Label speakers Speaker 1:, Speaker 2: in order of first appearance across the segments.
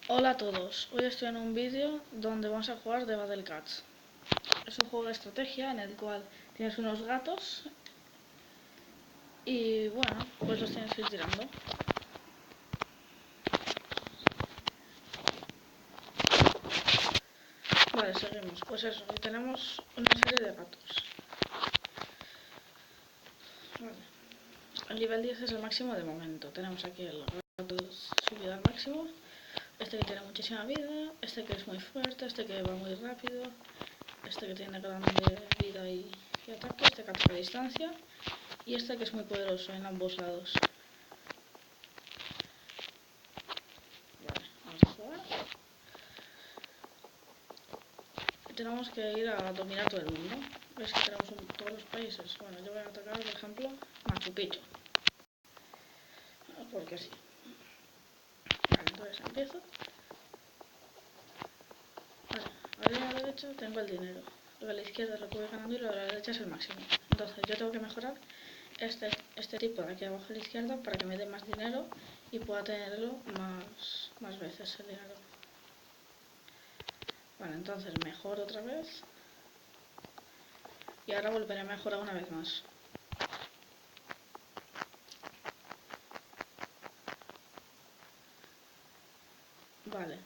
Speaker 1: Hola a todos, hoy estoy en un vídeo donde vamos a jugar The Battle Cats. Es un juego de estrategia en el cual tienes unos gatos y bueno, pues los tienes que ir tirando. Vale, seguimos. Pues eso, hoy tenemos una serie de gatos. Vale. El nivel 10 es el máximo de momento. Tenemos aquí el gato subido al máximo. Este que tiene muchísima vida, este que es muy fuerte, este que va muy rápido, este que tiene grande vida y ataque, este que ataca a distancia y este que es muy poderoso en ambos lados. Vale, vamos a jugar. Tenemos que ir a dominar todo el mundo. ¿Ves que tenemos todos los países? Bueno, yo voy a atacar, por ejemplo, Machu Picchu. Porque sí. Vale, entonces empiezo. Vale, ahora a la derecha tengo el dinero. Lo de la izquierda es lo que voy ganando y lo de la derecha es el máximo. Entonces yo tengo que mejorar este tipo de aquí abajo a la izquierda para que me dé más dinero y pueda tenerlo más veces el dinero. Vale, entonces mejoro otra vez. Y ahora volveré a mejorar una vez más. Vale.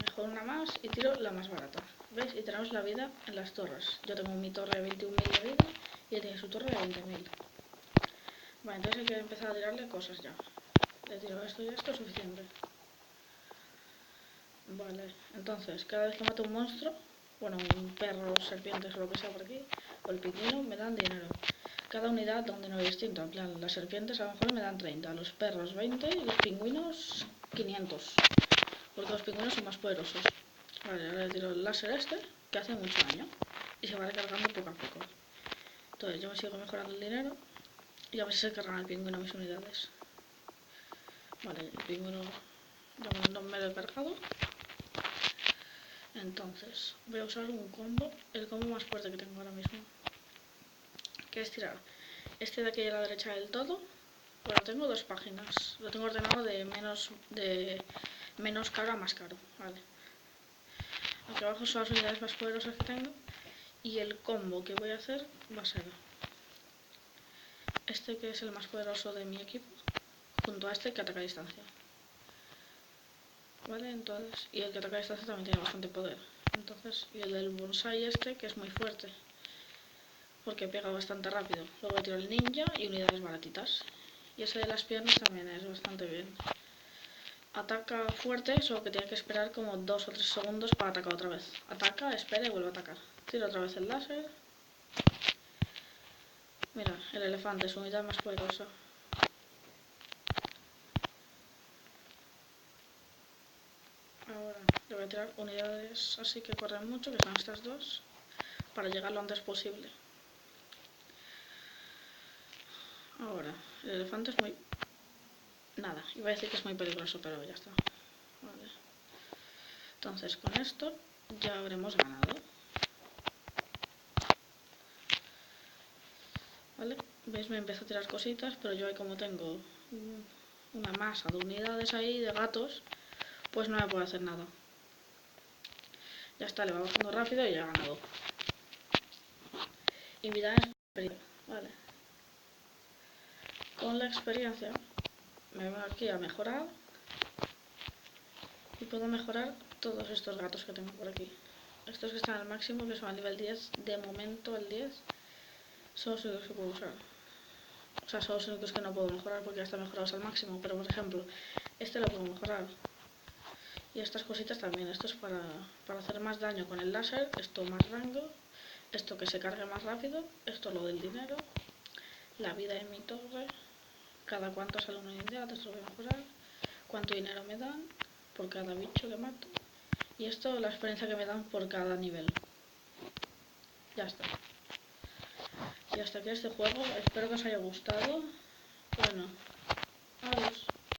Speaker 1: Mejoro una más y tiro la más barata. ¿Veis? Y tenemos la vida en las torres. Yo tengo mi torre de 21.000 de vida y él tiene su torre de 20.000. Vale, entonces hay que empezar a tirarle cosas ya. Le tiro esto y esto, suficiente. Vale, entonces cada vez que mato un monstruo, bueno, un perro, serpientes o lo que sea por aquí, o el pingüino, me dan dinero. Cada unidad da un dinero distinto. En plan, las serpientes a lo mejor me dan 30, los perros 20 y los pingüinos 500. Porque los pingüinos son más poderosos. Vale, ahora le tiro el láser este, que hace mucho daño. Y se va recargando poco a poco. Entonces yo me sigo mejorando el dinero. Y a ver si se cargan el pingüino mis unidades. Vale, el pingüino no me lo he cargado. Entonces voy a usar un combo, el combo más fuerte que tengo ahora mismo. Que es tirar este de aquí a la derecha del todo. Bueno, tengo dos páginas. Lo tengo ordenado de menos caro a más caro. Vale. Aquí abajo son las unidades más poderosas que tengo. Y el combo que voy a hacer va a ser este que es el más poderoso de mi equipo, junto a este que ataca a distancia. Vale, entonces, y el que ataca a distancia también tiene bastante poder. Entonces, y el del bonsai este que es muy fuerte, porque pega bastante rápido. Luego tiro el ninja y unidades baratitas. Y ese de las piernas también es bastante bien. Ataca fuerte, solo que tiene que esperar como 2 o 3 segundos para atacar otra vez. Ataca, espera y vuelve a atacar. Tiro otra vez el láser. Mira, el elefante, su unidad más poderosa. Ahora le voy a tirar unidades así que corren mucho, que son estas dos, para llegar lo antes posible. Ahora, el elefante es muy... Nada, iba a decir que es muy peligroso, pero ya está. Vale. Entonces con esto ya habremos ganado. ¿Vale? ¿Veis? Me empiezo a tirar cositas, pero yo ahí como tengo una masa de unidades ahí, de gatos, pues no me puedo hacer nada. Ya está, le va bajando rápido y ya ha ganado. Y mi daño es experiencia. Vale. Con la experiencia me voy aquí a mejorar. Y puedo mejorar todos estos gatos que tengo por aquí. Estos que están al máximo, que son al nivel 10, de momento el 10, son los únicos que puedo usar. O sea, son los únicos que no puedo mejorar porque ya están mejorados al máximo. Pero por ejemplo, este lo puedo mejorar. Y estas cositas también. Esto es para hacer más daño con el láser. Esto más rango. Esto que se cargue más rápido. Esto lo del dinero. La vida en mi torre. Cada cuánto sale una unidad. Esto lo voy a mejorar. Cuánto dinero me dan por cada bicho que mato. Y esto la experiencia que me dan por cada nivel. Ya está. Y hasta aquí este juego. Espero que os haya gustado. Bueno, adiós.